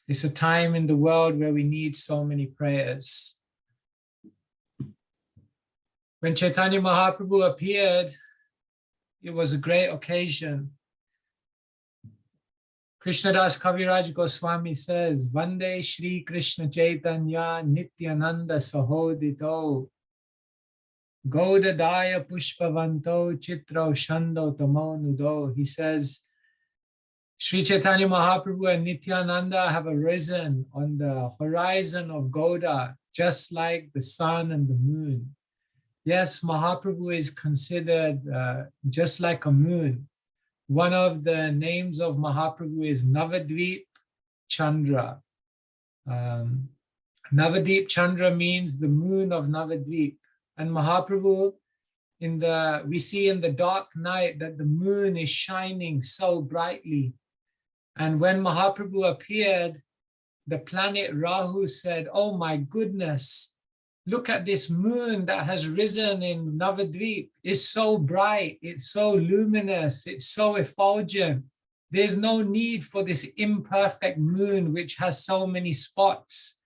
It's a time in the world where we need so many prayers. When Chaitanya Mahaprabhu appeared, it was a great occasion. Krishnadas Kaviraj Goswami says, Vande Shri Krishna Chaitanya Nityananda Sahodito Gaudadaya Pushpavanto Chitro Shando Tamo Nudo. He says, Sri Chaitanya Mahaprabhu and Nityananda have arisen on the horizon of Gauda, just like the sun and the moon. Yes, Mahaprabhu is considered just like a moon. One of the names of Mahaprabhu is Navadvip Chandra. Navadvip Chandra means the moon of Navadvip. And Mahaprabhu, we see in the dark night that the moon is shining so brightly. And when Mahaprabhu appeared, the planet Rahu said, oh my goodness, look at this moon that has risen in Navadvip. It's so bright, it's so luminous, it's so effulgent. There's no need for this imperfect moon which has so many spots.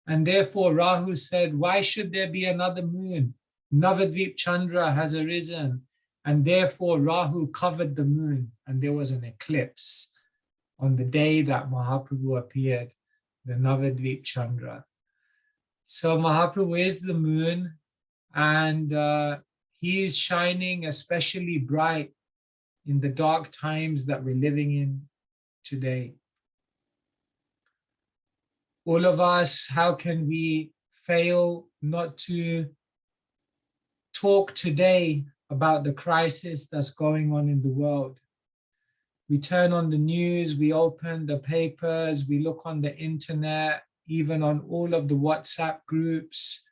And therefore Rahu said, why should there be another moon? Navadvip Chandra has arisen. And therefore Rahu covered the moon and there was an eclipse on the day that Mahaprabhu appeared, the Navadvip Chandra. So Mahaprabhu is the moon, and he is shining especially bright in the dark times that we're living in today. All of us, how can we fail not to talk today about the crisis that's going on in the world? We turn on the news, we open the papers, we look on the internet, even on all of the WhatsApp groups,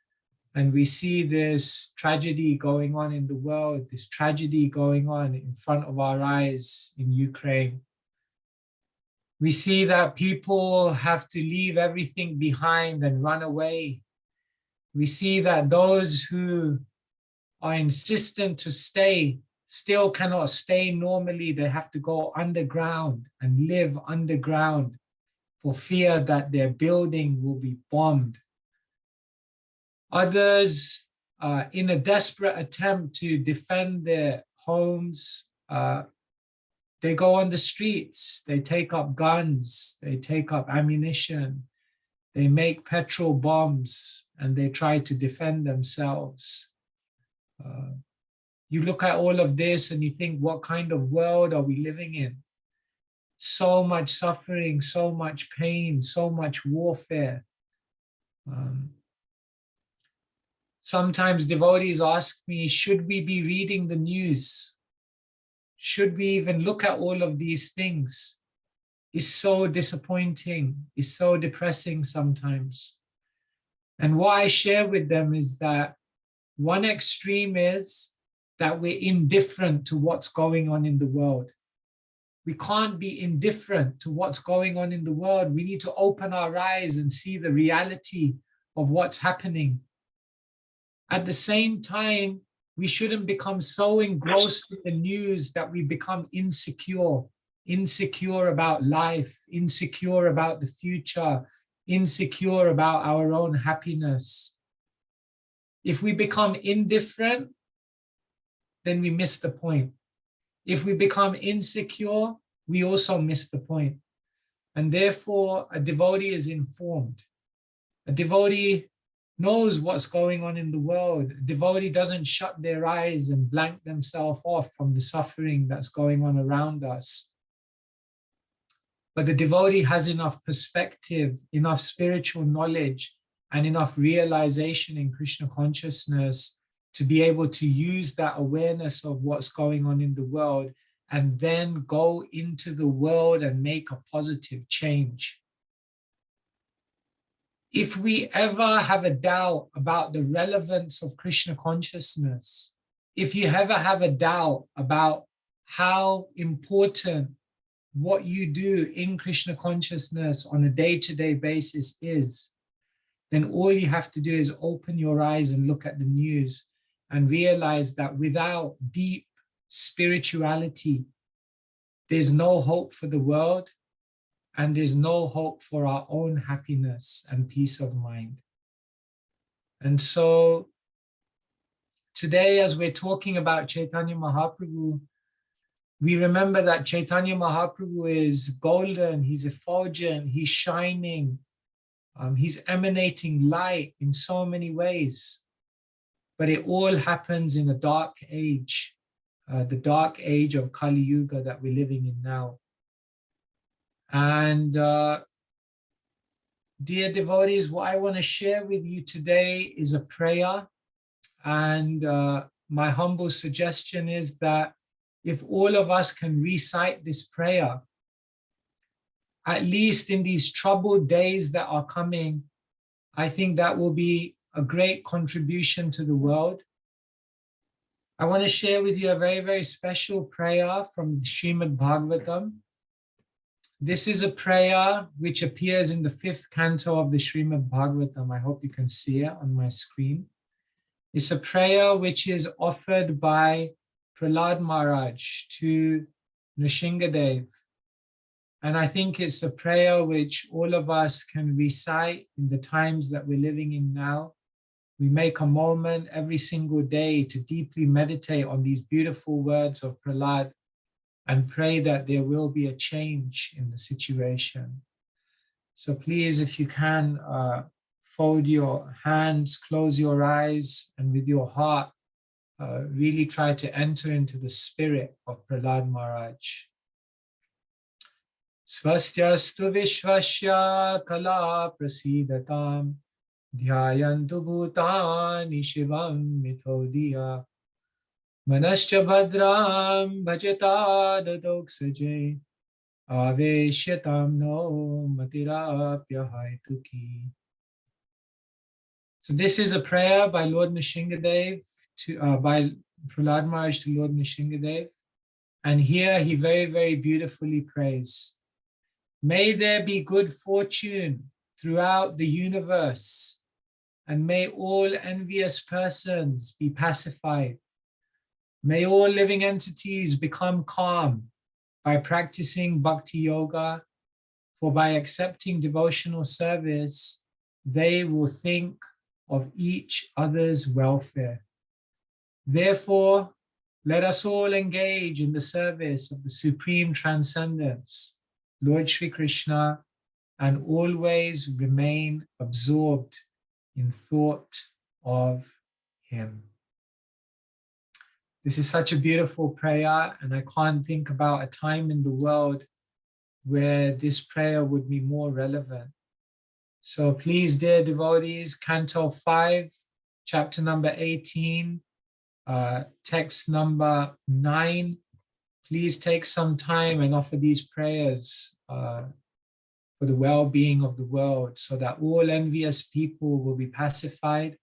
and we see this tragedy going on in the world, this tragedy going on in front of our eyes in Ukraine. We see that people have to leave everything behind and run away. We see that those who are insistent to stay still cannot stay normally. They have to go underground and live underground for fear that their building will be bombed. Others, in a desperate attempt to defend their homes, they go on the streets, they take up guns, they take up ammunition, they make petrol bombs, and they try to defend themselves. You look at all of this and you think, what kind of world are we living in? So much suffering, so much pain, so much warfare. Sometimes devotees ask me, should we be reading the news? Should we even look at all of these things? It's so disappointing, it's so depressing sometimes. And what I share with them is that one extreme is that we're indifferent to what's going on in the world. We can't be indifferent to what's going on in the world. We need to open our eyes and see the reality of what's happening. At the same time, we shouldn't become so engrossed with the news that we become insecure about life, insecure about the future, insecure about our own happiness. If we become indifferent, then we miss the point. If we become insecure, we also miss the point. And therefore, a devotee is informed. A devotee knows what's going on in the world. A devotee doesn't shut their eyes and blank themselves off from the suffering that's going on around us. But the devotee has enough perspective, enough spiritual knowledge, and enough realization in Krishna consciousness to be able to use that awareness of what's going on in the world and then go into the world and make a positive change. If we ever have a doubt about the relevance of Krishna consciousness, if you ever have a doubt about how important what you do in Krishna consciousness on a day-to-day basis is, then all you have to do is open your eyes and look at the news and realize that without deep spirituality, there's no hope for the world, and there's no hope for our own happiness and peace of mind. And so today, as we're talking about Chaitanya Mahaprabhu, we remember that Chaitanya Mahaprabhu is golden, he's effulgent, he's shining, he's emanating light in so many ways. But it all happens in a dark age, the dark age of Kali Yuga that we're living in now. And dear devotees, what I want to share with you today is a prayer. And my humble suggestion is that if all of us can recite this prayer, at least in these troubled days that are coming, I think that will be a great contribution to the world. I want to share with you a very, very special prayer from Srimad Bhagavatam. This is a prayer which appears in the 5th canto of the Srimad Bhagavatam. I hope you can see it on my screen. It's a prayer which is offered by Prahlad Maharaj to Nrsingadev. And I think it's a prayer which all of us can recite in the times that we're living in now. We make a moment every single day to deeply meditate on these beautiful words of Prahlad and pray that there will be a change in the situation. So please, if you can, fold your hands, close your eyes, and with your heart, really try to enter into the spirit of Prahlad Maharaj. Svastyastu vishvasya kala prasidatam dhyayantu bhutani shivam mithodhiya manascha bhadram bhajata dadoksaje aveshyatam no matirapya haituki. So this is a prayer by Lord Nrsingadev, by Prahlad Maharaj to Lord Nrsingadev. And here he very, very beautifully prays. May there be good fortune throughout the universe, and may all envious persons be pacified. May all living entities become calm by practicing bhakti yoga, for by accepting devotional service, they will think of each other's welfare. Therefore, let us all engage in the service of the Supreme Transcendence, Lord Shri Krishna, and always remain absorbed in thought of him. This is such a beautiful prayer, and I can't think about a time in the world where this prayer would be more relevant. So please, dear devotees, Canto 5, chapter number 18, text number 9, please take some time and offer these prayers for the well-being of the world, so that all envious people will be pacified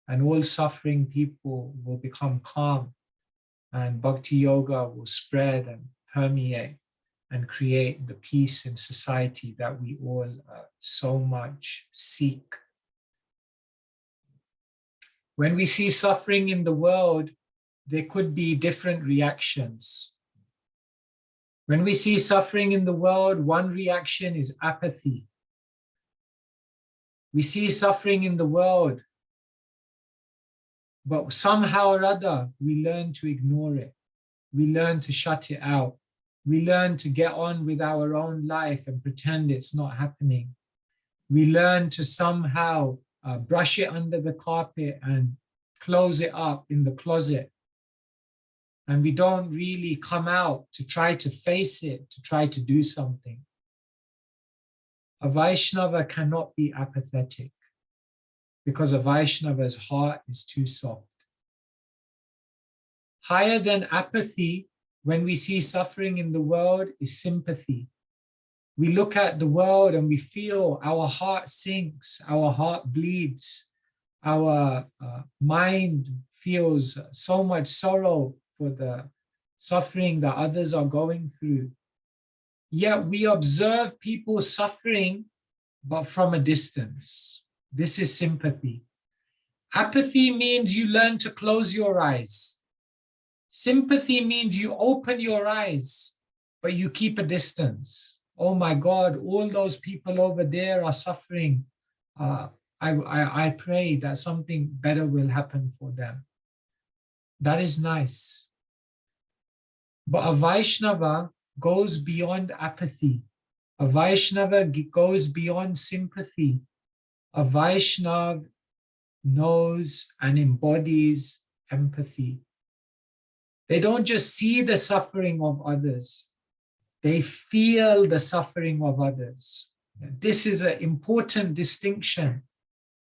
and all suffering people will become calm, and bhakti yoga will spread and permeate and create the peace in society that we all so much seek. When we see suffering in the world, there could be different reactions. When we see suffering in the world, one reaction is apathy. We see suffering in the world, but somehow or other, we learn to ignore it. We learn to shut it out. We learn to get on with our own life and pretend it's not happening. We learn to somehow brush it under the carpet and close it up in the closet. And we don't really come out to try to face it, to try to do something. A Vaishnava cannot be apathetic, because a Vaishnava's heart is too soft. Higher than apathy, when we see suffering in the world, is sympathy. We look at the world and we feel our heart sinks, our heart bleeds, our mind feels so much sorrow for the suffering that others are going through. Yet we observe people suffering, but from a distance. This is sympathy. Apathy means you learn to close your eyes. Sympathy means you open your eyes, but you keep a distance. Oh my God, all those people over there are suffering. I pray that something better will happen for them. That is nice. But a Vaishnava goes beyond apathy. A Vaishnava goes beyond sympathy. A Vaishnava knows and embodies empathy. They don't just see the suffering of others. They feel the suffering of others. This is an important distinction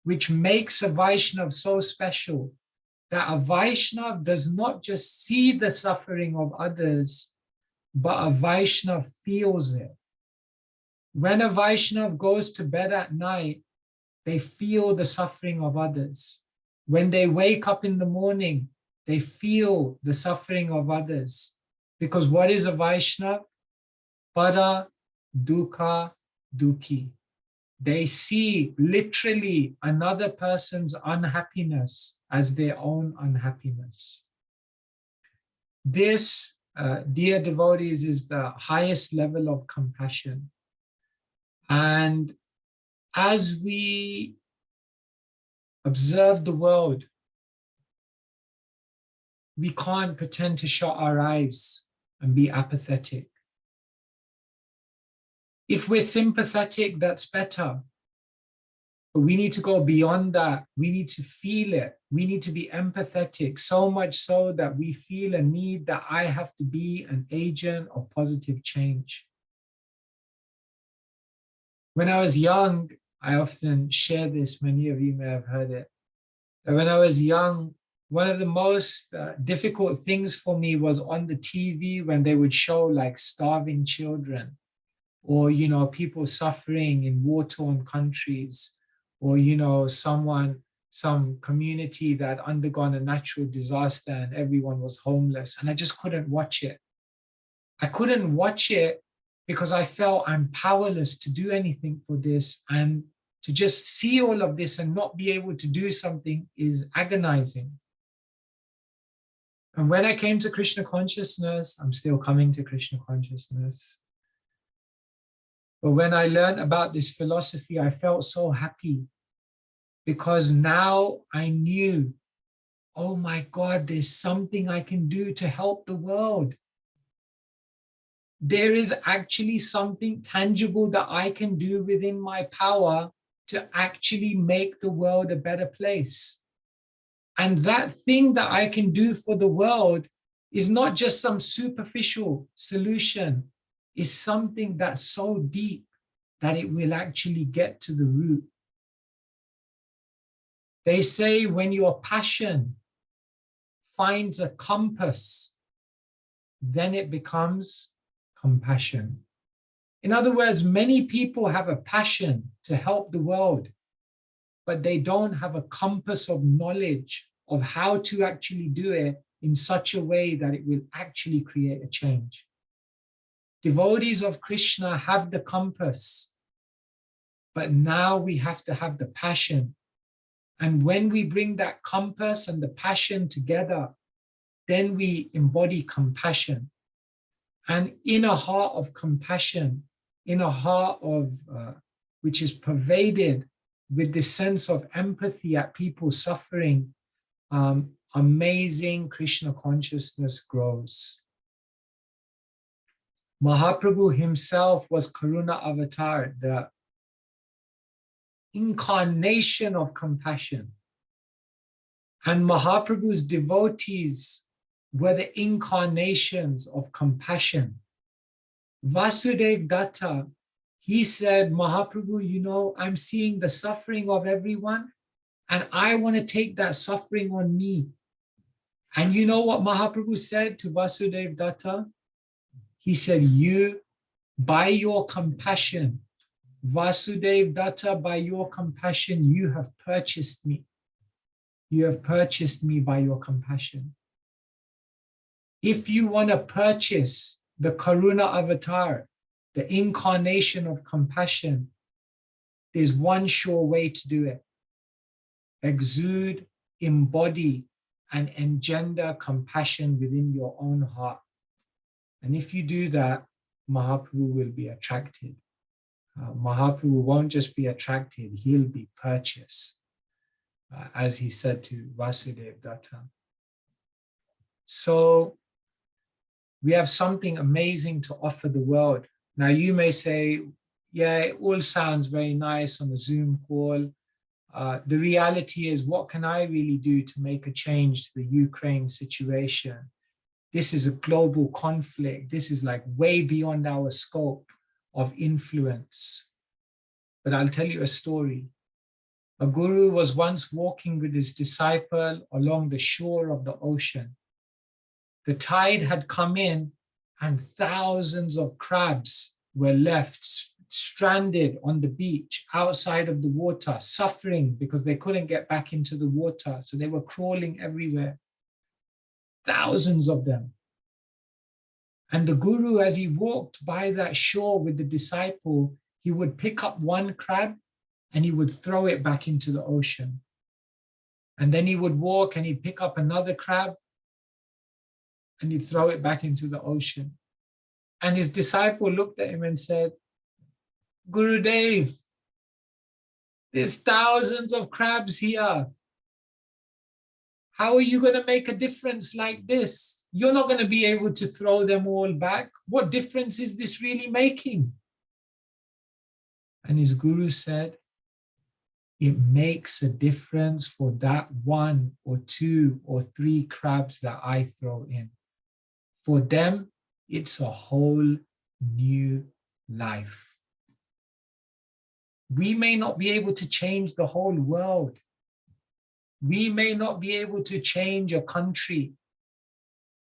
which makes a Vaishnava so special, that a Vaishnava does not just see the suffering of others, but a Vaishnava feels it. When a Vaishnava goes to bed at night, they feel the suffering of others. When they wake up in the morning, they feel the suffering of others. Because what is a Vaishnava? Para dukkha dukhi. They see literally another person's unhappiness as their own unhappiness. This, dear devotees, is the highest level of compassion. And as we observe the world, we can't pretend to shut our eyes and be apathetic. If we're sympathetic, that's better. But we need to go beyond that. We need to feel it. We need to be empathetic, so much so that we feel a need that I have to be an agent of positive change. When I was young, I often share this, many of you may have heard it. When I was young, one of the most difficult things for me was on the TV when they would show like starving children, or, you know, people suffering in war-torn countries, or, you know, some community that undergone a natural disaster and everyone was homeless. And I just couldn't watch it. I couldn't watch it because I felt I'm powerless to do anything for this. And to just see all of this and not be able to do something is agonizing. And when I came to Krishna consciousness, I'm still coming to Krishna consciousness. But when I learned about this philosophy, I felt so happy, because now I knew, oh my God, there's something I can do to help the world. There is actually something tangible that I can do within my power to actually make the world a better place. And that thing that I can do for the world is not just some superficial solution. It's something that's so deep that it will actually get to the root. They say when your passion finds a compass, then it becomes compassion. In other words, many people have a passion to help the world, but they don't have a compass of knowledge of how to actually do it in such a way that it will actually create a change. Devotees of Krishna have the compass, but now we have to have the passion. And when we bring that compass and the passion together, then we embody compassion. And in a heart of compassion, in a heart of which is pervaded with this sense of empathy at people's suffering, amazing Krishna consciousness grows. Mahaprabhu himself was Karuna Avatar, the incarnation of compassion. And Mahaprabhu's devotees were the incarnations of compassion. Vasudev Datta, he said, Mahaprabhu, you know, I'm seeing the suffering of everyone, and I want to take that suffering on me. And you know what Mahaprabhu said to Vasudev Datta? He said, you, by your compassion, Vasudev Datta, by your compassion, you have purchased me. You have purchased me by your compassion. If you want to purchase the Karuna Avatar, the incarnation of compassion, there's one sure way to do it. Exude, embody, and engender compassion within your own heart. And if you do that, Mahaprabhu will be attracted. Mahaprabhu won't just be attracted, he'll be purchased, as he said to Vasudeva Datta. So we have something amazing to offer the world. Now you may say, yeah, it all sounds very nice on a Zoom call. The reality is, what can I really do to make a change to the Ukraine situation? This is a global conflict. This is like way beyond our scope of influence. But I'll tell you a story. A guru was once walking with his disciple along the shore of the ocean. The tide had come in and thousands of crabs were left stranded on the beach outside of the water, suffering because they couldn't get back into the water. So they were crawling everywhere. Thousands of them. And the guru, as he walked by that shore with the disciple, he would pick up one crab and he would throw it back into the ocean. And then he would walk and he'd pick up another crab and he'd throw it back into the ocean. And his disciple looked at him and said, Gurudev, there's thousands of crabs here. How are you going to make a difference like this? You're not going to be able to throw them all back. What difference is this really making? And his guru said, it makes a difference for that 1 or 2 or 3 crabs that I throw in. For them, it's a whole new life. We may not be able to change the whole world. We may not be able to change a country.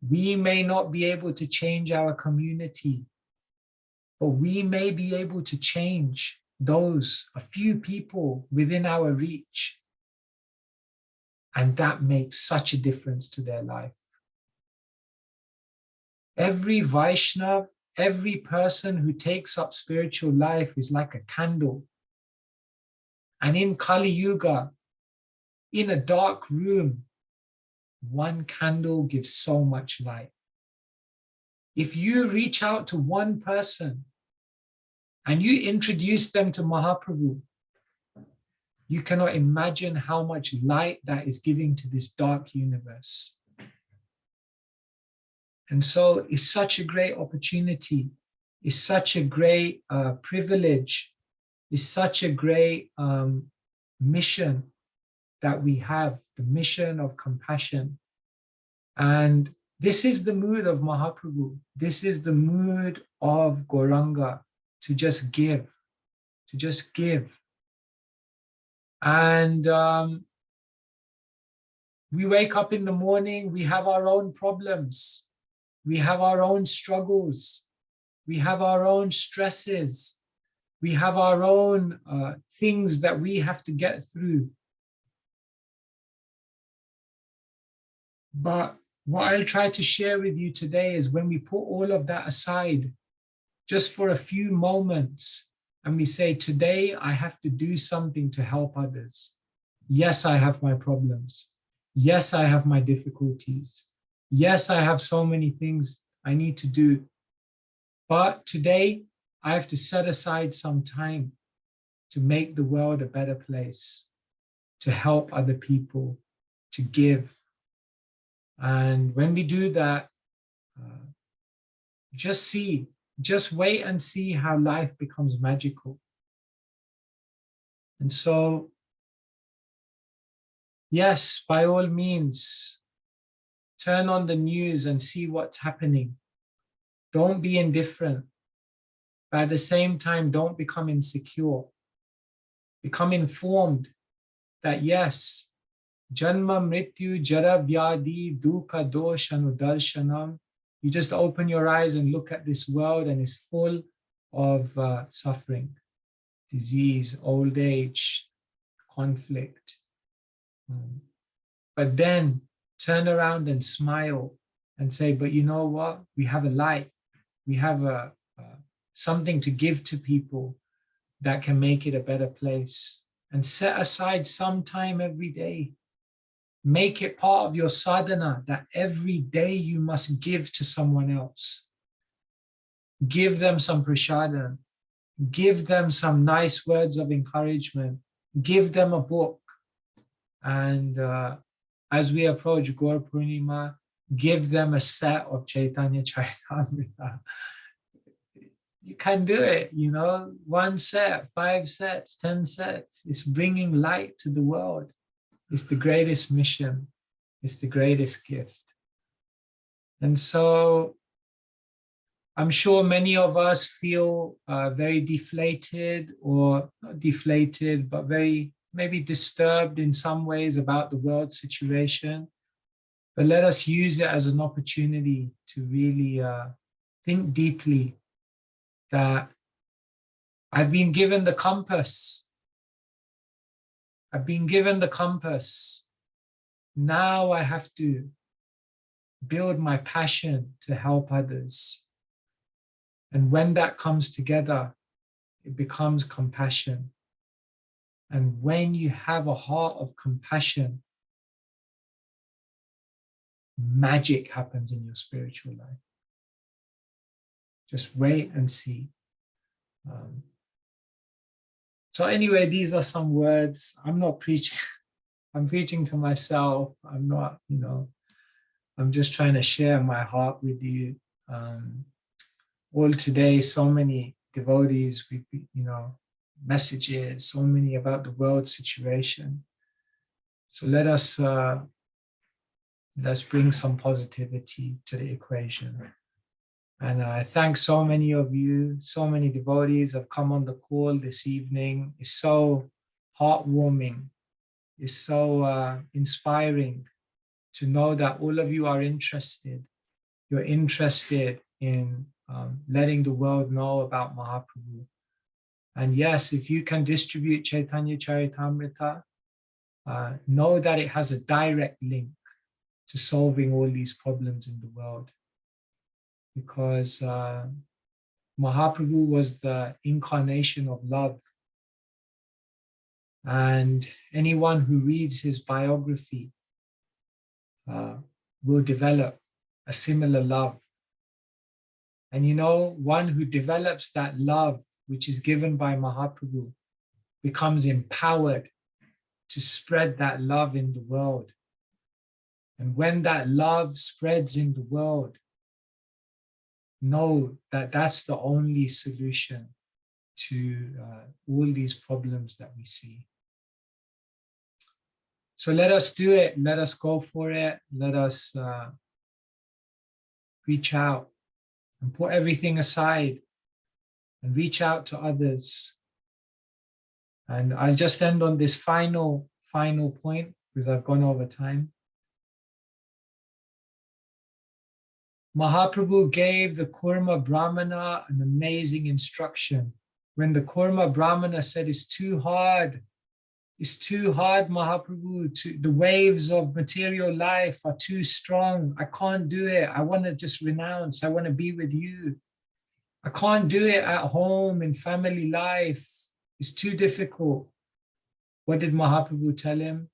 We may not be able to change our community, but we may be able to change those, a few people within our reach. And that makes such a difference to their life. Every Vaishnav, every person who takes up spiritual life is like a candle. And in Kali Yuga, in a dark room, one candle gives so much light. If you reach out to one person and you introduce them to Mahaprabhu, you cannot imagine how much light that is giving to this dark universe. And so it's such a great opportunity. It's such a great privilege. It's such a great mission that we have, the mission of compassion. And this is the mood of Mahaprabhu. This is the mood of Gauranga, to just give, to just give. And we wake up in the morning, we have our own problems. We have our own struggles. We have our own stresses. We have our own things that we have to get through. But what I'll try to share with you today is when we put all of that aside, just for a few moments, and we say, today I have to do something to help others. Yes, I have my problems. Yes, I have my difficulties. Yes, I have so many things I need to do. But today I have to set aside some time to make the world a better place, to help other people, to give. And when we do that, just wait and see how life becomes magical. And so, yes, by all means, turn on the news and see what's happening. Don't be indifferent. But at the same time, don't become insecure. Become informed that yes, Janma Mrityu Jara Vyadi Dukkha Doshanu Darshanam. You just open your eyes and look at this world and it's full of suffering, disease, old age, conflict. But then turn around and smile and say, but you know what? We have a light. We have something to give to people that can make it a better place. And set aside some time every day. Make it part of your sadhana that every day you must give to someone else. give them some prasadam, give them some nice words of encouragement, give them a book. And as we approach Gaur Purnima, give them a set of Chaitanya Charitamrita. You can do it, you know, 1 set, 5 sets, 10 sets. It's bringing light to the world. It's the greatest mission. It's the greatest gift. And so I'm sure many of us feel very deflated, or not deflated, but very maybe disturbed in some ways about the world situation. But let us use it as an opportunity to really think deeply that I've been given the compass. I've been given the compass. Now I have to build my passion to help others. And when that comes together, it becomes compassion. And when you have a heart of compassion, magic happens in your spiritual life. Just wait and see. So anyway, these are some words. I'm not preaching. I'm preaching to myself. I'm not, you know, I'm just trying to share my heart with you. All today, so many devotees, you know, messages, so many about the world situation. So let's bring some positivity to the equation. And I thank so many of you, so many devotees have come on the call this evening. It's so heartwarming. It's so inspiring to know that all of you are interested. You're interested in letting the world know about Mahaprabhu. And yes, if you can distribute Chaitanya Charitamrita, know that it has a direct link to solving all these problems in the world. Because Mahaprabhu was the incarnation of love. And anyone who reads his biography will develop a similar love. And you know, one who develops that love, which is given by Mahaprabhu, becomes empowered to spread that love in the world. And when that love spreads in the world, know that that's the only solution to all these problems that we see. So let us do it. Let us go for it. Let us reach out and put everything aside and reach out to others. And I'll just end on this final point because I've gone over time. Mahaprabhu gave the Kurma Brahmana an amazing instruction. When the Kurma Brahmana said, it's too hard, Mahaprabhu, the waves of material life are too strong. I can't do it. I want to just renounce. I want to be with you. I can't do it at home in family life. It's too difficult. What did Mahaprabhu tell him?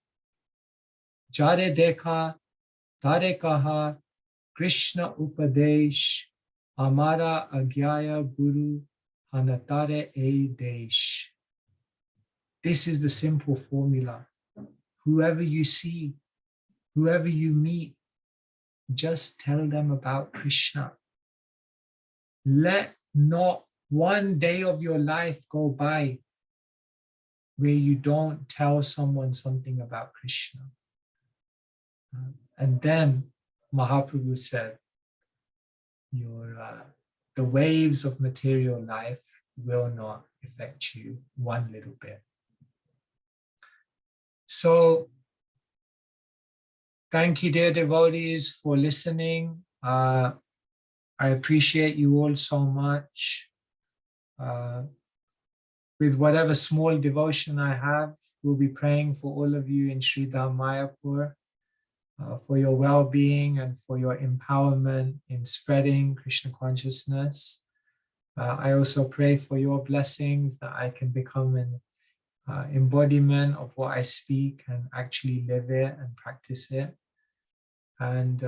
Jare dekha, tare kaha, Krishna Upadesh, Amara Agyaya Guru, Hanatare E Desh. This is the simple formula. Whoever you see, whoever you meet, just tell them about Krishna. Let not one day of your life go by where you don't tell someone something about Krishna. And then Mahaprabhu said, the waves of material life will not affect you one little bit. So, thank you, dear devotees, for listening. I appreciate you all so much. With whatever small devotion I have, we'll be praying for all of you in Sri Dham Mayapur. For your well-being and for your empowerment in spreading Krishna consciousness. I also pray for your blessings that I can become an embodiment of what I speak and actually live it and practice it. And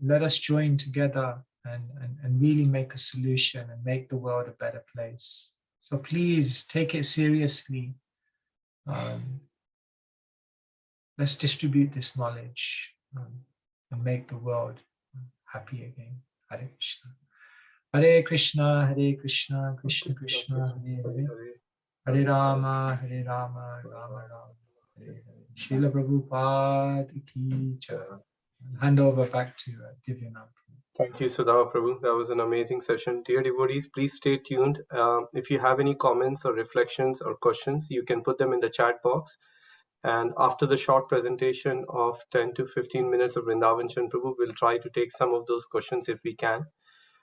let us join together and really make a solution and make the world a better place. So please take it seriously. Let's distribute this knowledge and make the world happy again. Hare Krishna. Hare Krishna, Hare Krishna, Krishna Krishna, Hare Hare. Hare Rama, Rama Rama, Hare Hare. Srila Prabhupada ki jai. Hand over back to Divyanam. Thank you, Sutapa Prabhu. That was an amazing session. Dear devotees, please stay tuned. If you have any comments or reflections or questions, you can put them in the chat box. And after the short presentation of 10 to 15 minutes of Vrindavan Chan Prabhu, we'll try to take some of those questions if we can.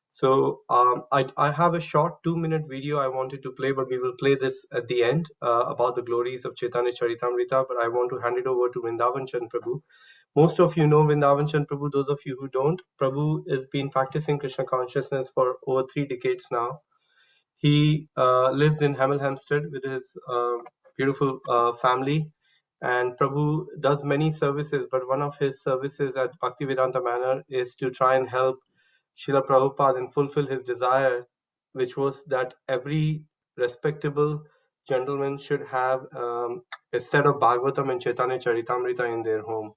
So I have a short 2-minute video I wanted to play, but we will play this at the end about the glories of Chaitanya Charitamrita. But I want to hand it over to Vrindavan Chan Prabhu. Most of you know Vrindavan Chan Prabhu. Those of you who don't, Prabhu has been practicing Krishna consciousness for over 3 decades now. He lives in Hemel Hempstead with his beautiful family. And Prabhu does many services, but one of his services at Bhaktivedanta Manor is to try and help Srila Prabhupada and fulfill his desire, which was that every respectable gentleman should have a set of Bhagavatam and Chaitanya Charitamrita in their home.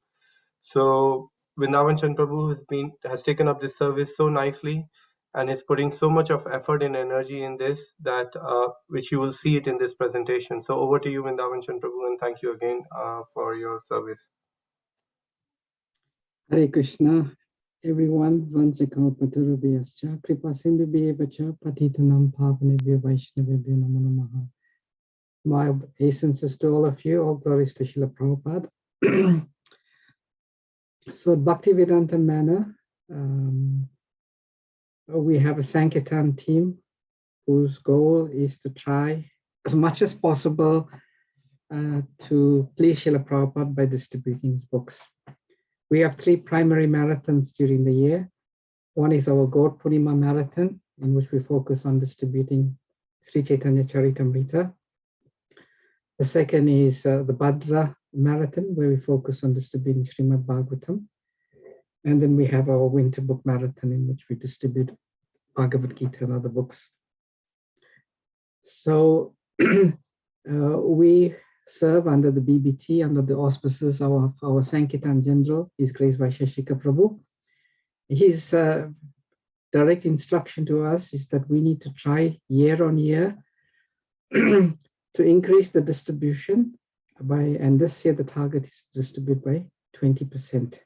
So Vrindavan Chan Prabhu has taken up this service so nicely and is putting so much of effort and energy in this that which you will see it in this presentation. So over to you, Vrindavan Chan Prabhu, and thank you again for your service. Hare Krishna, everyone. Vanchakalpatarubhyascha kripasindubhyevacha patitanam pavanebhyo vaishnavebhyo namo namaha. My obeisances to all of you. All glories to Srila Prabhupada. So at Bhaktivedanta Manor, we have a Sankirtan team whose goal is to try as much as possible to please Srila Prabhupada by distributing his books. We have 3 primary marathons during the year. One is our Gaur Purnima marathon, in which we focus on distributing Sri Chaitanya Charitamrita. The second is the Bhadra marathon, where we focus on distributing Srimad Bhagavatam. And then we have our winter book marathon, in which we distribute Bhagavad Gita and other books. So we serve under the BBT, under the auspices of our Sankirtan General, His Grace Vaisheshika Prabhu. His direct instruction to us is that we need to try year on year to increase the distribution and this year the target is to distribute by 20%.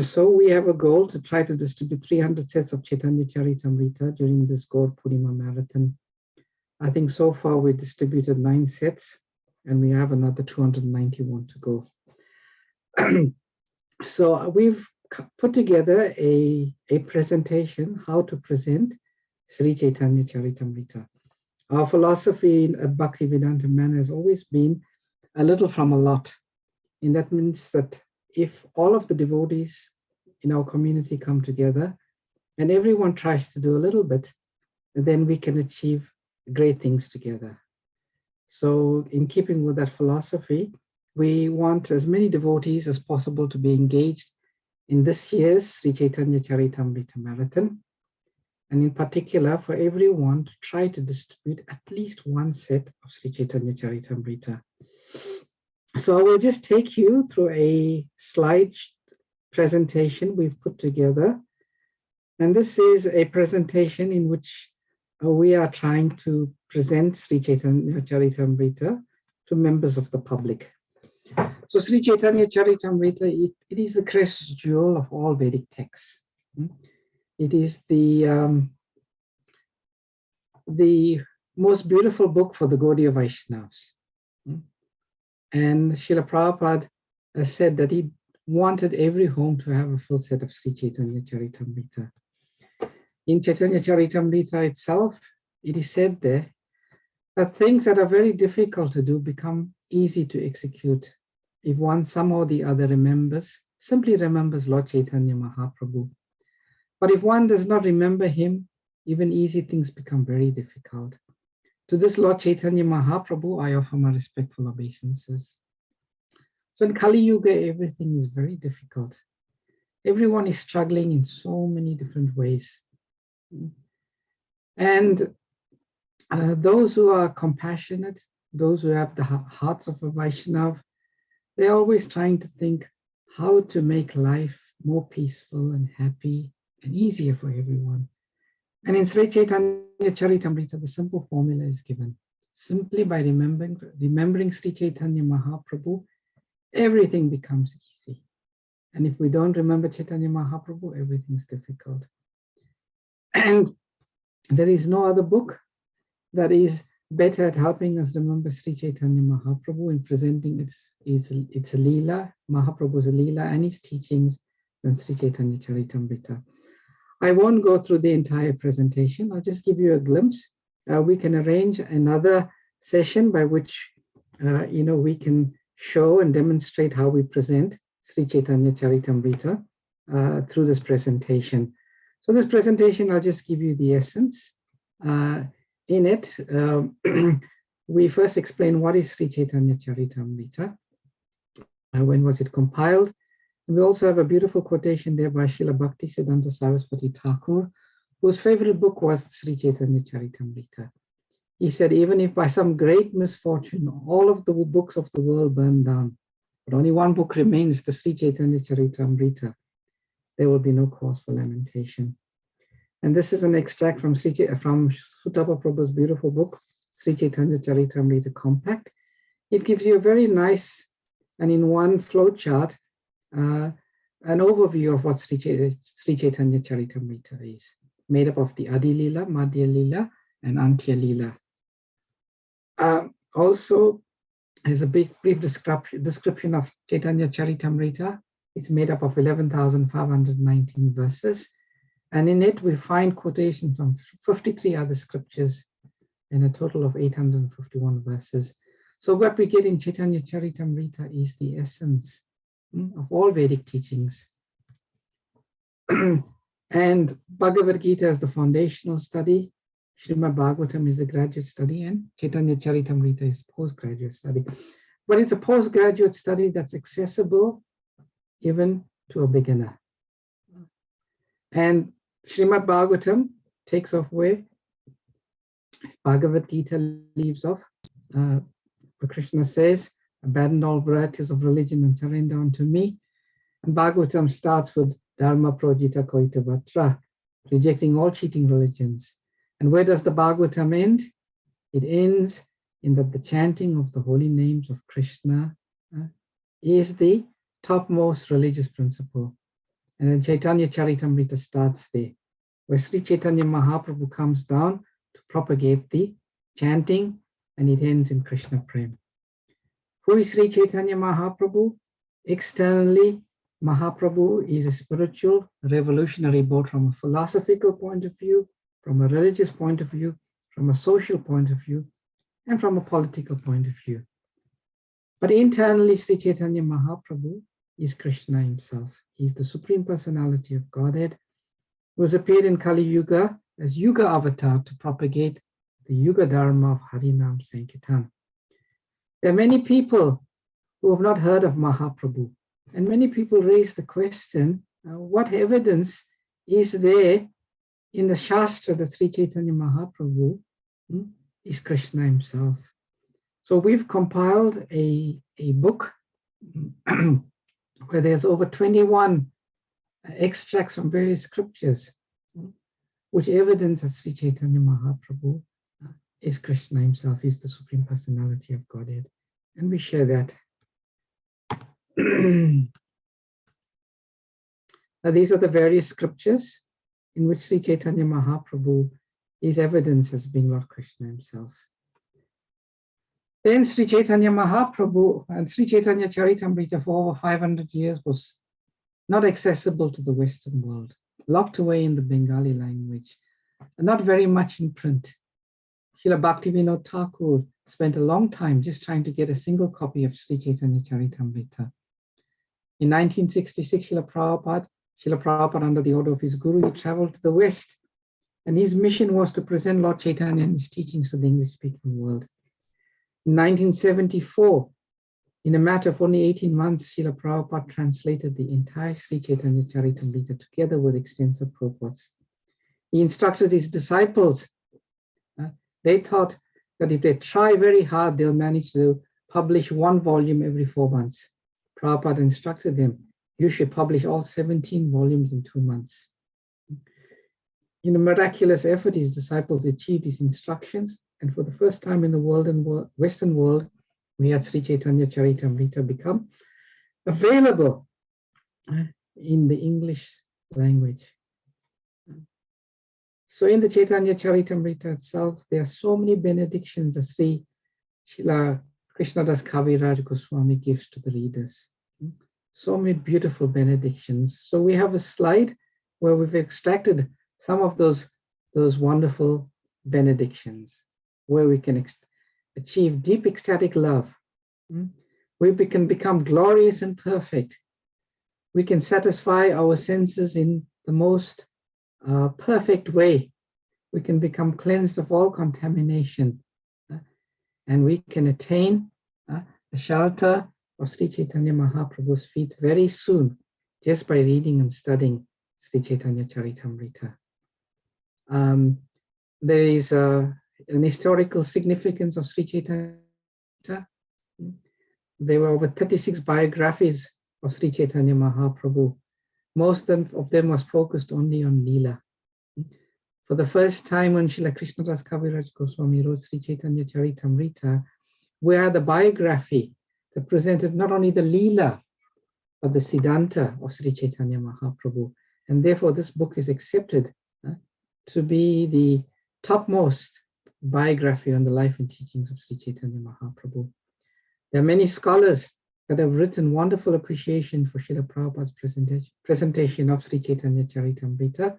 So we have a goal to try to distribute 300 sets of Chaitanya Charitamrita during this Gaur Purnima marathon. I think so far we distributed 9 sets and we have another 291 to go. So we've put together a presentation, how to present Sri Chaitanya Charitamrita. Our philosophy at Bhaktivedanta Manor has always been a little from a lot. And that means that if all of the devotees in our community come together and everyone tries to do a little bit, then we can achieve great things together. So in keeping with that philosophy, we want as many devotees as possible to be engaged in this year's Sri Chaitanya Charitamrita Marathon. And in particular, for everyone to try to distribute at least 1 set of Sri Chaitanya Charitamrita. So I will just take you through a slide presentation we've put together. And this is a presentation in which we are trying to present Sri Chaitanya Charitamrita to members of the public. So Sri Chaitanya Charitamrita, it is the crest jewel of all Vedic texts. It is the most beautiful book for the Gaudiya Vaishnavas. And Srila Prabhupada has said that he wanted every home to have a full set of Sri Chaitanya Charitamrita. In Chaitanya Charitamrita itself, it is said there that things that are very difficult to do become easy to execute if one somehow or the other simply remembers Lord Chaitanya Mahaprabhu. But if one does not remember him, even easy things become very difficult. To this Lord Chaitanya Mahaprabhu, I offer my respectful obeisances. So in Kali Yuga, everything is very difficult. Everyone is struggling in so many different ways. And those who are compassionate, those who have the hearts of a Vaishnav, they're always trying to think how to make life more peaceful and happy and easier for everyone. And in Sri Chaitanya Charitamrita, the simple formula is given. Simply by remembering Sri Chaitanya Mahaprabhu, everything becomes easy. And if we don't remember Chaitanya Mahaprabhu, everything's difficult. And there is no other book that is better at helping us remember Sri Chaitanya Mahaprabhu in presenting its Leela, Mahaprabhu's Leela and his teachings than Sri Chaitanya Charitamrita. I won't go through the entire presentation. I'll just give you a glimpse. We can arrange another session by which we can show and demonstrate how we present Sri Chaitanya Charitamrita through this presentation. So this presentation, I'll just give you the essence. In it, we first explain what is Sri Chaitanya Charitamrita, when was it compiled. And we also have a beautiful quotation there by Srila Bhaktisiddhanta Saraswati Thakur, whose favorite book was Sri Chaitanya Charitamrita. He said, even if by some great misfortune, all of the books of the world burn down, but only one book remains, the Sri Chaitanya Charitamrita, there will be no cause for lamentation. And this is an extract from Sutapa Prabhu's beautiful book, Sri Chaitanya Charitamrita Compact. It gives you a very nice, and in one flow chart, an overview of what Sri Chaitanya Charitamrita is, made up of the Adi Lila, Madhya Lila, and Antya Lila. Also, there's a brief description of Chaitanya Charitamrita. It's made up of 11,519 verses. And in it, we find quotations from 53 other scriptures and a total of 851 verses. So what we get in Chaitanya Charitamrita is the essence of all Vedic teachings. And Bhagavad Gita is the foundational study, Srimad Bhagavatam is the graduate study, and Chaitanya Charitamrita is postgraduate study. But it's a postgraduate study that's accessible even to a beginner. And Srimad Bhagavatam takes off where Bhagavad Gita leaves off. Where Krishna says, abandon all varieties of religion and surrender unto me. And Bhagavatam starts with Dharma Projita Koita Vatra, rejecting all cheating religions. And where does the Bhagavatam end? It ends in that the chanting of the holy names of Krishna is the topmost religious principle. And then Chaitanya Charitamrita starts there, where Sri Chaitanya Mahaprabhu comes down to propagate the chanting, and it ends in Krishna Prem. Who is Sri Chaitanya Mahaprabhu? Externally, Mahaprabhu is a spiritual revolutionary, both from a philosophical point of view, from a religious point of view, from a social point of view, and from a political point of view. But internally, Sri Chaitanya Mahaprabhu is Krishna himself. He's the Supreme Personality of Godhead, who has appeared in Kali Yuga as Yuga Avatar to propagate the Yuga Dharma of Harinam Sankirtan. There are many people who have not heard of Mahaprabhu, and many people raise the question, what evidence is there in the Shastra that Sri Chaitanya Mahaprabhu is Krishna himself? So we've compiled a book where there's over 21 extracts from various scriptures, which evidence that Sri Chaitanya Mahaprabhu is Krishna himself, is the Supreme Personality of Godhead. And we share that. Now, these are the various scriptures in which Sri Chaitanya Mahaprabhu is evidence as being Lord Krishna himself. Then Sri Chaitanya Mahaprabhu and Sri Chaitanya Charitamrita for over 500 years was not accessible to the Western world, locked away in the Bengali language, and not very much in print. Srila Bhaktivinoda Thakur spent a long time just trying to get a single copy of Sri Chaitanya Charitamrita. In 1966, Srila Prabhupada, under the order of his guru, he traveled to the West, and his mission was to present Lord Chaitanya and his teachings to the English-speaking world. In 1974, In a matter of only 18 months, Srila Prabhupada translated the entire Sri Chaitanya Charitamrita together with extensive purports. He instructed his disciples. They thought that if they try very hard, they'll manage to publish one volume every 4 months. Prabhupada instructed them, you should publish all 17 volumes in 2 months. In a miraculous effort, his disciples achieved his instructions, and for the first time in the world and Western world, we had Sri Chaitanya Charitamrita become available in the English language. So in the Chaitanya Charitamrita itself, there are so many benedictions that Srila Krishnadas Kaviraj Goswami gives to the readers. So many beautiful benedictions. So we have a slide where we've extracted some of those wonderful benedictions, where we can achieve deep ecstatic love. We can become glorious and perfect. We can satisfy our senses in the most perfect way. We can become cleansed of all contamination, and we can attain the shelter of Sri Chaitanya Mahaprabhu's feet very soon, just by reading and studying Sri Chaitanya Charitamrita. There is an historical significance of Sri Chaitanya. There were over 36 biographies of Sri Chaitanya Mahaprabhu. Most of them was focused only on Leela. For the first time when Srila Krishnadas Kaviraj Goswami wrote Sri Chaitanya Charitamrita, we had the biography that presented not only the Leela, but the Siddhanta of Sri Chaitanya Mahaprabhu. And therefore this book is accepted to be the topmost biography on the life and teachings of Sri Chaitanya Mahaprabhu. There are many scholars that have written wonderful appreciation for Srila Prabhupada's presentation of Sri Chaitanya Charitamrita.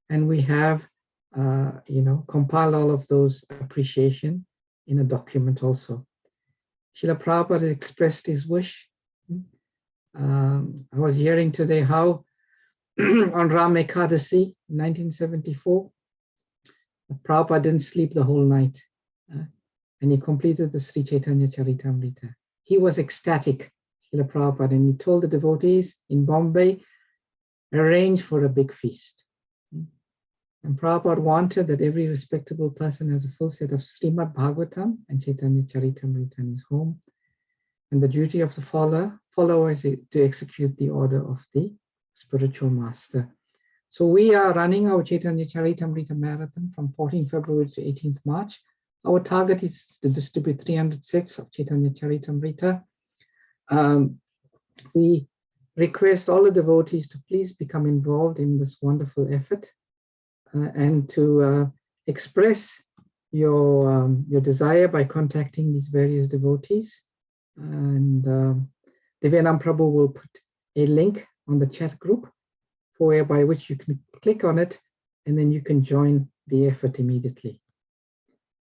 And we have, compiled all of those appreciation in a document also. Srila Prabhupada expressed his wish. I was hearing today how on Ram Ekadasi in 1974, Prabhupada didn't sleep the whole night, and he completed the Sri Chaitanya Charitamrita. He was ecstatic, Srila Prabhupada, and he told the devotees in Bombay, arrange for a big feast. And Prabhupada wanted that every respectable person has a full set of Srimad Bhagavatam and Chaitanya Charitamrita in his home. And the duty of the follower is to execute the order of the spiritual master. So we are running our Chaitanya Charitamrita marathon from 14th February to 18th March. Our target is to distribute 300 sets of Chaitanya Charitamrita. We request all the devotees to please become involved in this wonderful effort and to express your desire by contacting these various devotees. And Divyanam Prabhu will put a link on the chat group by which you can click on it, and then you can join the effort immediately.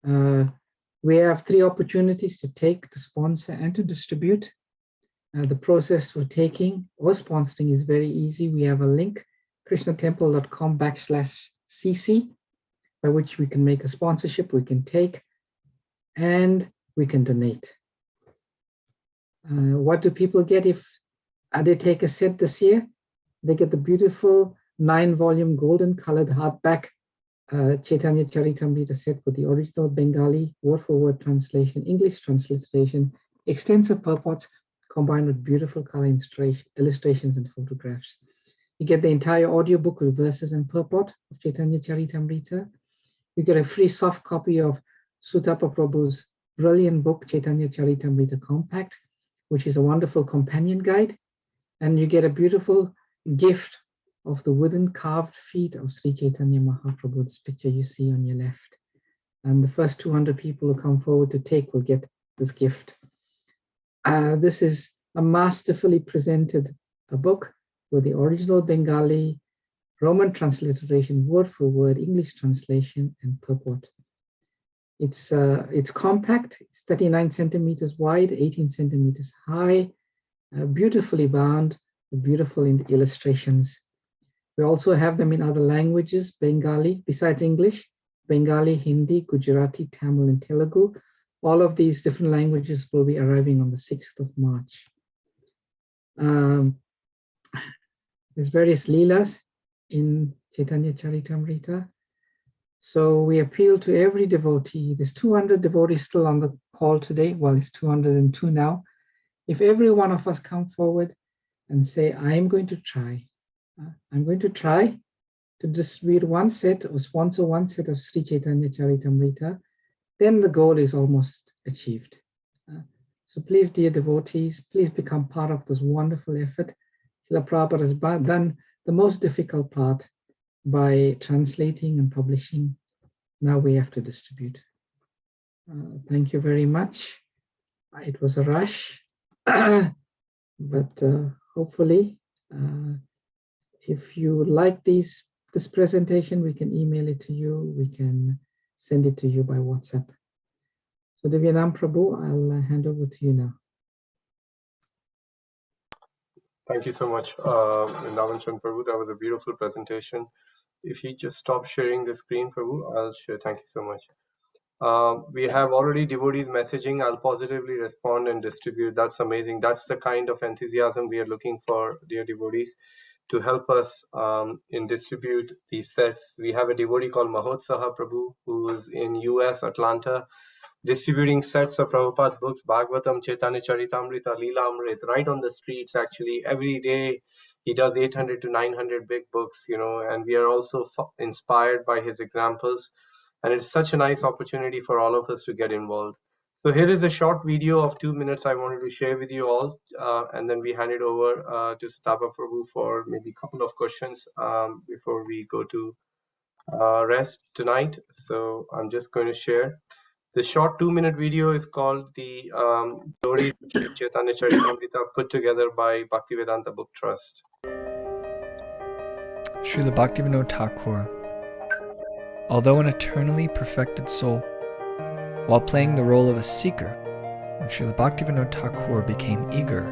We have 3 opportunities to take, to sponsor, and to distribute. The process for taking or sponsoring is very easy. We have a link, krishnatemple.com/cc, by which we can make a sponsorship, we can take, and we can donate. What do people get if they take a set this year? They get the beautiful 9-volume golden colored hardback Chaitanya Charitamrita set with the original Bengali word-for-word translation, English transliteration, extensive purports combined with beautiful color illustrations and photographs. You get the entire audiobook with verses and purport of Chaitanya Charitamrita. You get a free soft copy of Sutapa Prabhu's brilliant book, Chaitanya Charitamrita Compact, which is a wonderful companion guide. And you get a beautiful gift of the wooden carved feet of Sri Chaitanya Mahaprabhu, this picture you see on your left. And the first 200 people who come forward to take will get this gift. This is a masterfully presented book with the original Bengali, Roman transliteration, word for word, English translation, and purport. It's compact, it's 39 centimeters wide, 18 centimeters high, beautifully bound, beautiful in the illustrations. We also have them in other languages, Bengali, besides English, Bengali, Hindi, Gujarati, Tamil, and Telugu. All of these different languages will be arriving on the 6th of March. There's various leelas in Chaitanya Charitamrita. So we appeal to every devotee. There's 200 devotees still on the call today. Well, it's 202 now. If every one of us come forward and say, I'm going to try to distribute one set or sponsor one set of Sri Chaitanya Charitamrita, then the goal is almost achieved. So please, dear devotees, please become part of this wonderful effort. Srila Prabhupada has done the most difficult part by translating and publishing. Now we have to distribute. Thank you very much. It was a rush, but hopefully, if you like this presentation, we can email it to you. We can send it to you by WhatsApp. So Divyanam Prabhu, I'll hand over to you now. Thank you so much, Navan Prabhu. That was a beautiful presentation. If you just stop sharing the screen, Prabhu, I'll share. Thank you so much. We have already devotees messaging. I'll positively respond and distribute. That's amazing. That's the kind of enthusiasm we are looking for, dear devotees, to help us in distribute these sets. We have a devotee called Mahotsaha Prabhu, who is in US, Atlanta, distributing sets of Prabhupada books, Bhagavatam, Chaitanya Charitamrita, Leela Amrit, right on the streets. Actually, every day he does 800 to 900 big books, and we are also inspired by his examples. And it's such a nice opportunity for all of us to get involved. So here is a short video of 2 minutes I wanted to share with you all, and then we hand it over to Sutapa Prabhu for maybe a couple of questions before we go to rest tonight. So I'm just going to share. The short 2-minute video is called the Glories of Sri Chaitanya Charitamrita, put together by Bhaktivedanta Book Trust. Srila Bhaktivinoda Thakur, although an eternally perfected soul, while playing the role of a seeker, when Srila Bhaktivinoda Thakur became eager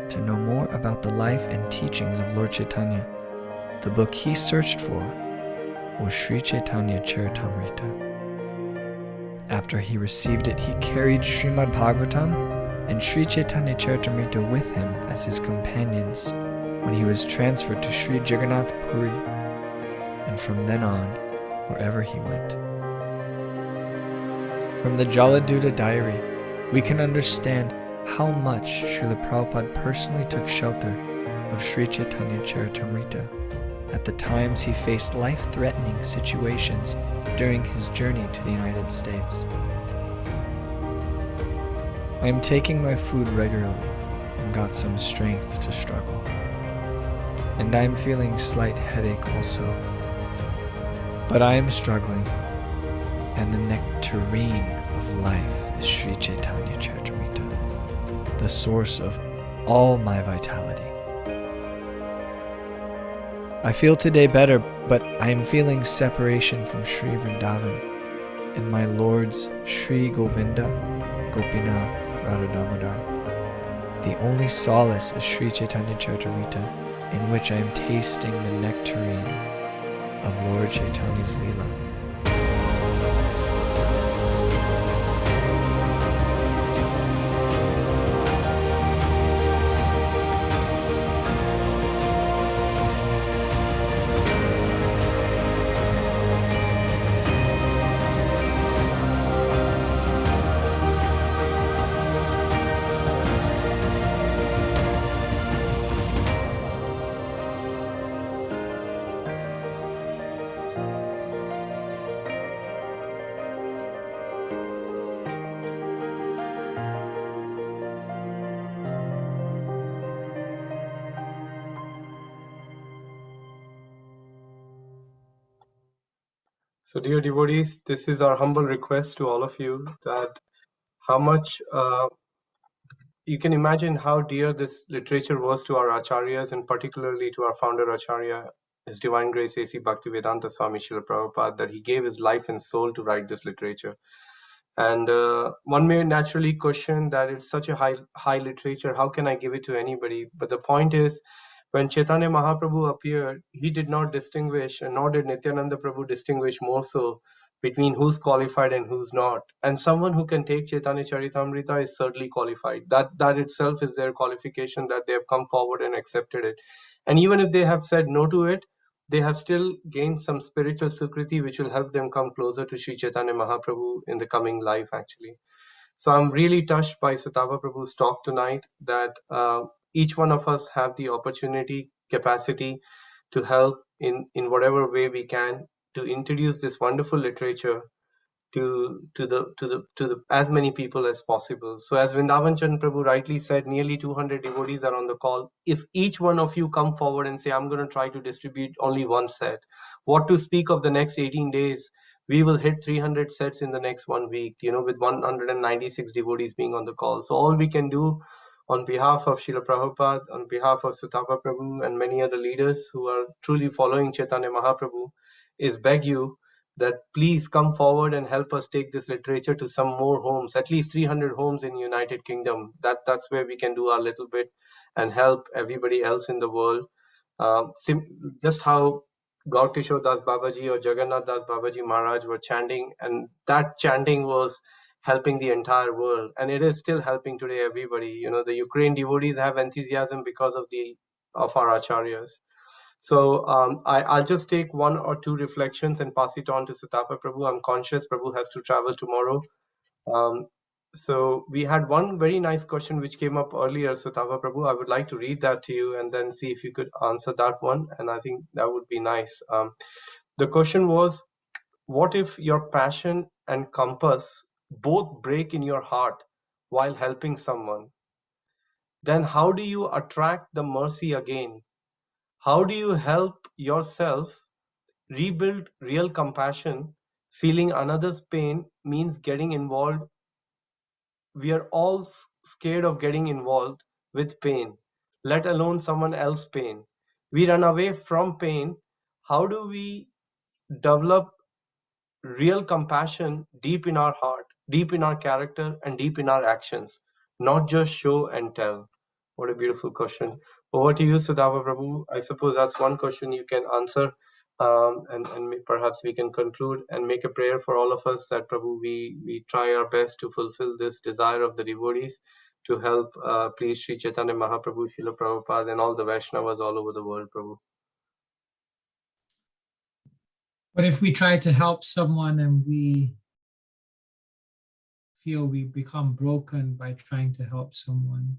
to know more about the life and teachings of Lord Chaitanya, the book he searched for was Sri Chaitanya Charitamrita. After he received it, he carried Srimad Bhagavatam and Sri Chaitanya Charitamrita with him as his companions when he was transferred to Sri Jagannath Puri, and from then on, wherever he went. From the Jaladuta diary, we can understand how much Srila Prabhupada personally took shelter of Sri Chaitanya Charitamrita at the times he faced life-threatening situations during his journey to the United States. I am taking my food regularly and got some strength to struggle. And I am feeling slight headache also. But I am struggling, and the nectarine of life is Sri Chaitanya Charitamrita, the source of all my vitality. I feel today better, but I am feeling separation from Sri Vrindavan and my Lord's Sri Govinda, Gopinath, Radha Damodar. The only solace is Sri Chaitanya Charitamrita, in which I am tasting the nectarine of Lord Chaitanya's Leela. So dear devotees, this is our humble request to all of you, that how much you can imagine how dear this literature was to our acharyas, and particularly to our founder acharya, His Divine Grace A.C. Bhaktivedanta Swami Srila Prabhupada, that he gave his life and soul to write this literature. And one may naturally question that it's such a high literature, how can I give it to anybody? But the point is, when Chaitanya Mahaprabhu appeared, he did not distinguish, and nor did Nityananda Prabhu distinguish more so between who's qualified and who's not. And someone who can take Chaitanya Charitamrita is certainly qualified. That itself is their qualification, that they have come forward and accepted it. And even if they have said no to it, they have still gained some spiritual sukriti which will help them come closer to Sri Chaitanya Mahaprabhu in the coming life, actually. So I'm really touched by Sutapa Prabhu's talk tonight, that each one of us have the opportunity, capacity to help in whatever way we can to introduce this wonderful literature to the as many people as possible. So as Vrindavan Chan Prabhu rightly said, nearly 200 devotees are on the call. If each one of you come forward and say, I'm going to try to distribute only one set, what to speak of the next 18 days, we will hit 300 sets in the next 1 week, with 196 devotees being on the call. So all we can do on behalf of Srila Prabhupada, on behalf of Sutapa Prabhu and many other leaders who are truly following Chaitanya Mahaprabhu, is beg you that please come forward and help us take this literature to some more homes, at least 300 homes in United Kingdom. That's where we can do our little bit and help everybody else in the world. Just how Gaur Kishore Das Babaji or Jagannath Das Babaji Maharaj were chanting, and that chanting was helping the entire world, and it is still helping today everybody. The Ukraine devotees have enthusiasm because of our acharyas. So I'll just take one or two reflections and pass it on to Sutapa Prabhu. I'm conscious Prabhu has to travel tomorrow. So we had one very nice question which came up earlier, Sutapa Prabhu. I would like to read that to you and then see if you could answer that one. And I think that would be nice. The question was, what if your passion and compass both break in your heart while helping someone? Then how do you attract the mercy again? How do you help yourself rebuild real compassion? Feeling another's pain means getting involved. We are all scared of getting involved with pain, let alone someone else's pain. We run away from pain. How do we develop real compassion deep in our heart, deep in our character, and deep in our actions, not just show and tell? What a beautiful question. Over to you, Sutapa Prabhu. I suppose that's one question you can answer, and perhaps we can conclude and make a prayer for all of us that, Prabhu, we try our best to fulfill this desire of the devotees to help please Sri Chaitanya Mahaprabhu, Srila Prabhupada, and all the Vaishnavas all over the world, Prabhu. But if we try to help someone and we feel we become broken by trying to help someone,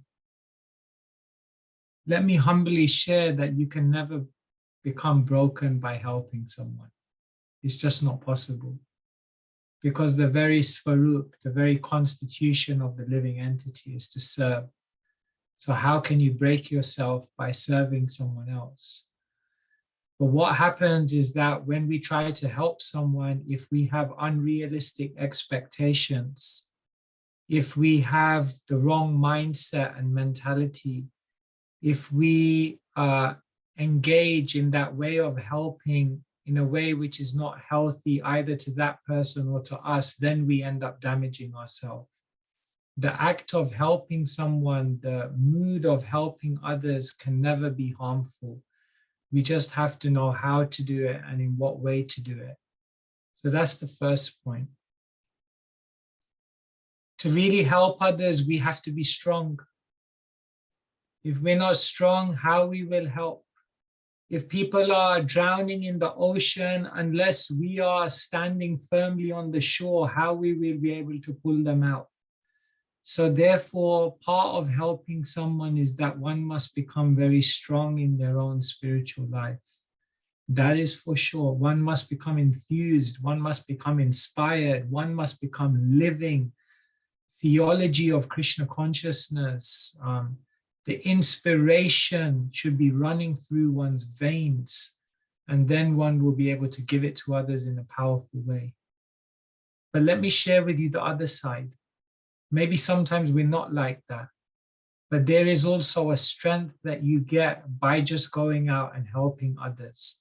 let me humbly share that you can never become broken by helping someone. It's just not possible. Because the very svarup, the very constitution of the living entity is to serve. So how can you break yourself by serving someone else? But what happens is that when we try to help someone, if we have unrealistic expectations, if we have the wrong mindset and mentality, if we engage in that way of helping in a way which is not healthy either to that person or to us, then we end up damaging ourselves. The act of helping someone, the mood of helping others can never be harmful. We just have to know how to do it and in what way to do it. So that's the first point. To really help others, we have to be strong. If we're not strong, how we will help? If people are drowning in the ocean, unless we are standing firmly on the shore, how we will be able to pull them out? So therefore, part of helping someone is that one must become very strong in their own spiritual life. That is for sure. One must become enthused. One must become inspired. One must become living theology of Krishna consciousness. The inspiration should be running through one's veins, and then one will be able to give it to others in a powerful way. But let me share with you the other side. Maybe sometimes we're not like that, but there is also a strength that you get by just going out and helping others.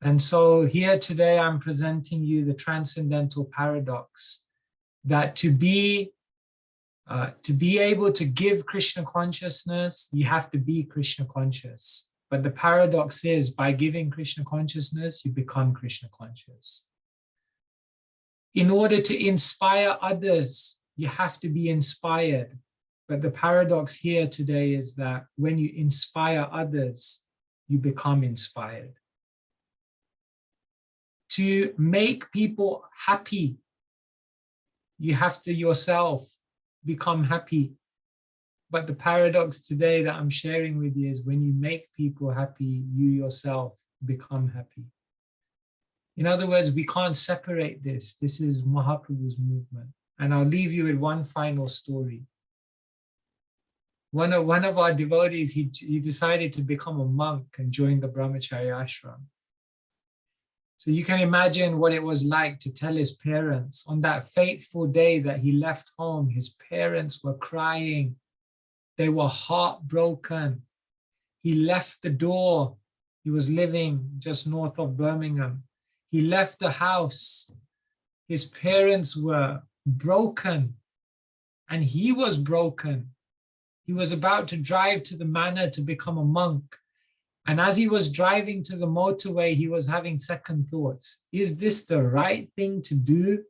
And so here today, I'm presenting you the transcendental paradox that to be able to give Krishna consciousness, you have to be Krishna conscious. But the paradox is, by giving Krishna consciousness, you become Krishna conscious. In order to inspire others, you have to be inspired. But the paradox here today is that when you inspire others, you become inspired. To make people happy, you have to yourself become happy. But the paradox today that I'm sharing with you is when you make people happy, you yourself become happy. In other words, we can't separate this. This is Mahaprabhu's movement. And I'll leave you with one final story. One of our devotees, he decided to become a monk and join the Brahmacharya ashram. So you can imagine what it was like to tell his parents on that fateful day that he left home. His parents were crying. They were heartbroken. He left the door. He was living just north of Birmingham. He left the house. His parents were broken, and he was broken. He was about to drive to the manor to become a monk. And as he was driving to the motorway, he was having second thoughts. Is this the right thing to do?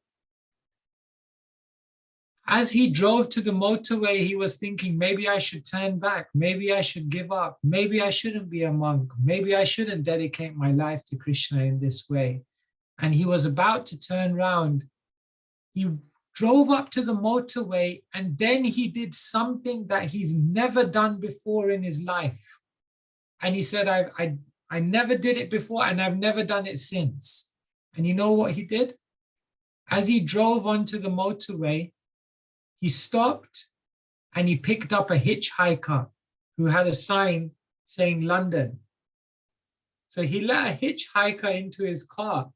As he drove to the motorway, he was thinking, maybe I should turn back. Maybe I should give up. Maybe I shouldn't be a monk. Maybe I shouldn't dedicate my life to Krishna in this way. And he was about to turn around. He drove up to the motorway, and then he did something that he's never done before in his life. And he said, I never did it before, and I've never done it since. And you know what he did? As he drove onto the motorway, he stopped and he picked up a hitchhiker who had a sign saying London. So he let a hitchhiker into his car.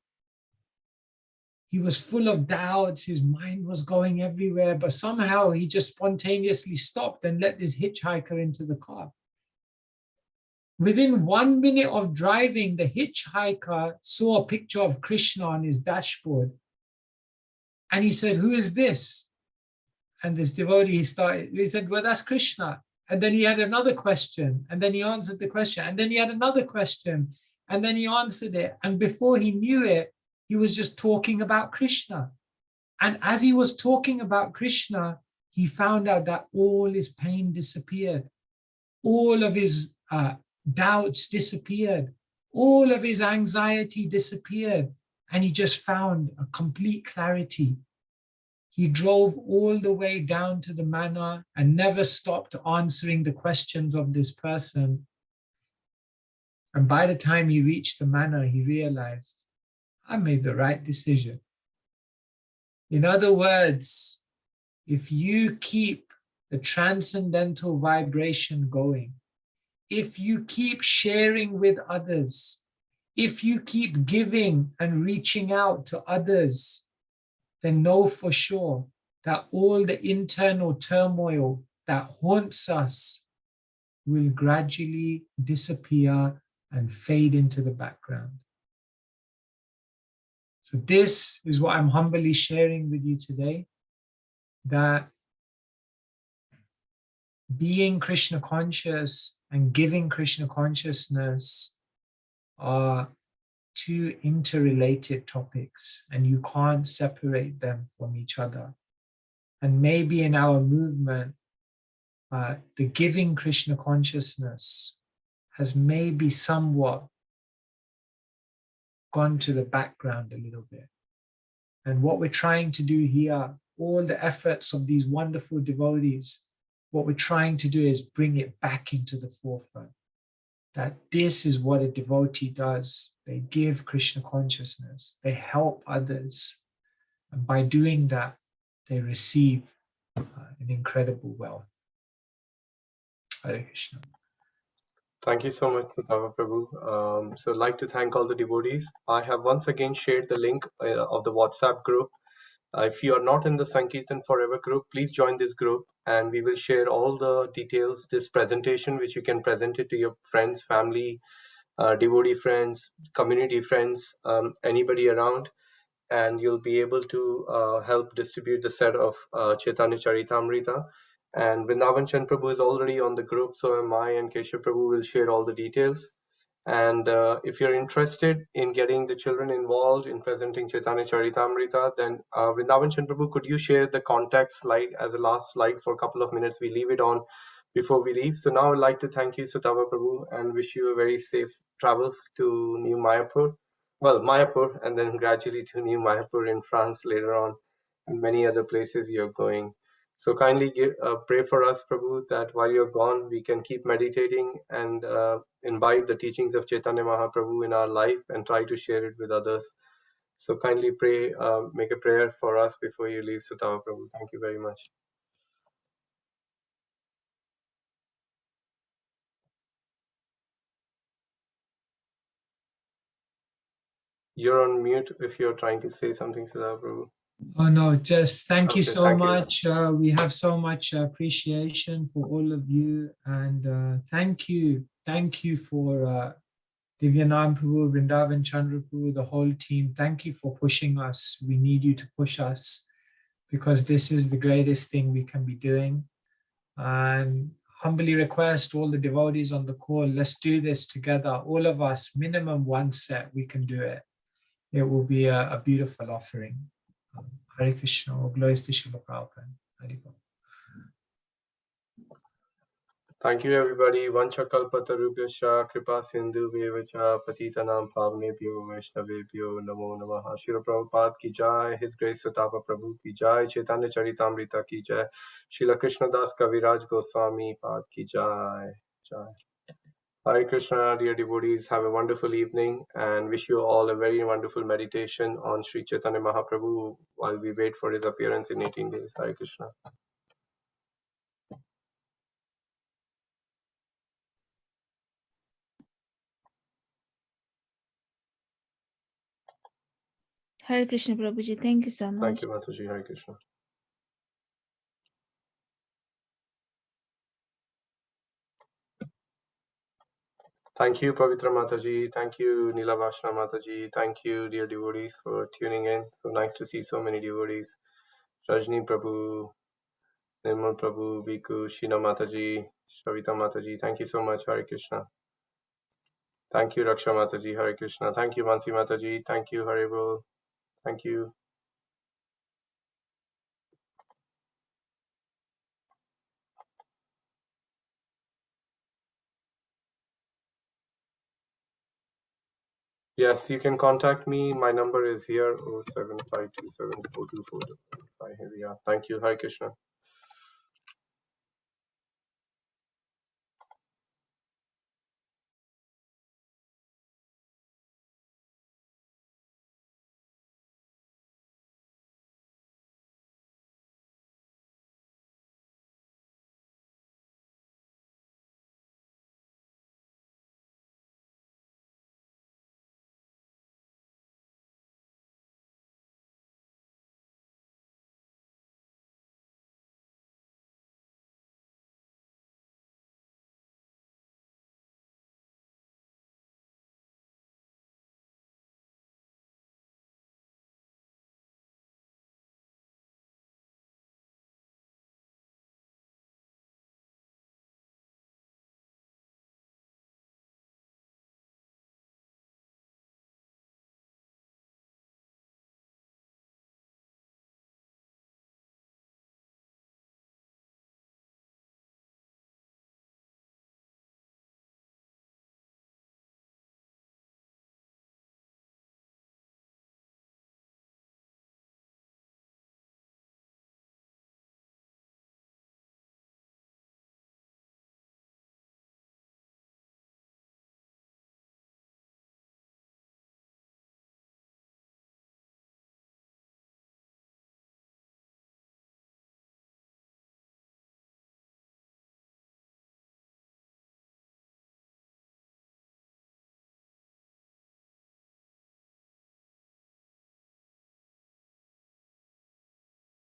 He was full of doubts. His mind was going everywhere, but somehow he just spontaneously stopped and let this hitchhiker into the car. Within 1 minute of driving, the hitchhiker saw a picture of Krishna on his dashboard. And he said, who is this? And this devotee, he said, well, that's Krishna. And then he had another question. And then he answered the question. And then he had another question. And then he answered it. And before he knew it, he was just talking about Krishna. And as he was talking about Krishna, he found out that all his pain disappeared. All of his doubts disappeared. All of his anxiety disappeared. And he just found a complete clarity. He drove all the way down to the manor and never stopped answering the questions of this person. And by the time he reached the manor, he realized, I made the right decision. In other words, if you keep the transcendental vibration going, if you keep sharing with others, if you keep giving and reaching out to others, then know for sure that all the internal turmoil that haunts us will gradually disappear and fade into the background. So this is what I'm humbly sharing with you today, that being Krishna conscious and giving Krishna consciousness are two interrelated topics, and you can't separate them from each other. And maybe in our movement, the giving Krishna consciousness has maybe somewhat gone to the background a little bit. And what we're trying to do here, all the efforts of these wonderful devotees, what we're trying to do is bring it back into the forefront. That this is what a devotee does. They give Krishna consciousness. They help others. And by doing that, they receive an incredible wealth. Hare Krishna. Thank you so much, Sutapa Prabhu. So I'd like to thank all the devotees. I have once again shared the link of the WhatsApp group. If you are not in the Sankirtan Forever group, please join this group, and we will share all the details, this presentation, which you can present it to your friends, family, devotee friends, community friends, anybody around, and you'll be able to help distribute the set of Chaitanya Charitamrita. And Vrindavan Chand Prabhu is already on the group, so am I, and Keshav Prabhu will share all the details. And if you're interested in getting the children involved in presenting Chaitanya Charitamrita, then Vrindavan Chandra Prabhu, could you share the contact slide as a last slide for a couple of minutes? We leave it on before we leave. So now I'd like to thank you, Sutapa Prabhu, and wish you a very safe travels to New Mayapur. Well, Mayapur, and then gradually to New Mayapur in France later on, and many other places you're going. So kindly pray for us, Prabhu, that while you're gone, we can keep meditating and imbibe the teachings of Chaitanya Mahaprabhu in our life and try to share it with others. So kindly pray, make a prayer for us before you leave, Sutapa Prabhu. Thank you very much. You're on mute if you're trying to say something, Sutapa Prabhu. Oh no, just thank you Okay, so thank you. much. We have so much appreciation for all of you, and thank you for Divyanam Prabhu, Vrindavan Chandra Prabhu, the whole team. Thank you for pushing us. We need you to push us because this is the greatest thing we can be doing. And humbly request all the devotees on the call, let's do this together. All of us, minimum one set, we can do it. It will be a beautiful offering. Hare Krishna, all glories to Srila Prabhupada. Hare. Thank you, everybody. Vanchakalpatarubhyascha kripa sindhu vevacha patitanam pavnebhyo vaishnavebhyo namo namaha. Srila Prabhupada ki jai, His Grace Sutapa Prabhu ki jai, Chaitanya Charitamrita ki jai, Srila Krishna Das Kaviraj Goswami Pad ki jai. Jai. Hare Krishna, dear devotees. Have a wonderful evening and wish you all a very wonderful meditation on Sri Chaitanya Mahaprabhu while we wait for his appearance in 18 days. Hare Krishna. Hare Krishna Prabhuji, thank you so much. Thank you, Mataji. Hare Krishna. Thank you, Pavitra Mataji. Thank you, Neela Vashna Mataji. Thank you, dear devotees, for tuning in. So nice to see so many devotees. Rajni Prabhu, Nirmal Prabhu, Biku, Sheena Mataji, Shavita Mataji. Thank you so much. Hare Krishna. Thank you, Raksha Mataji. Hare Krishna. Thank you, Mansi Mataji. Thank you, Hare Bol. Thank you. Yes, you can contact me. My number is here, 075274245. Here we are. Thank you. Hare Krishna.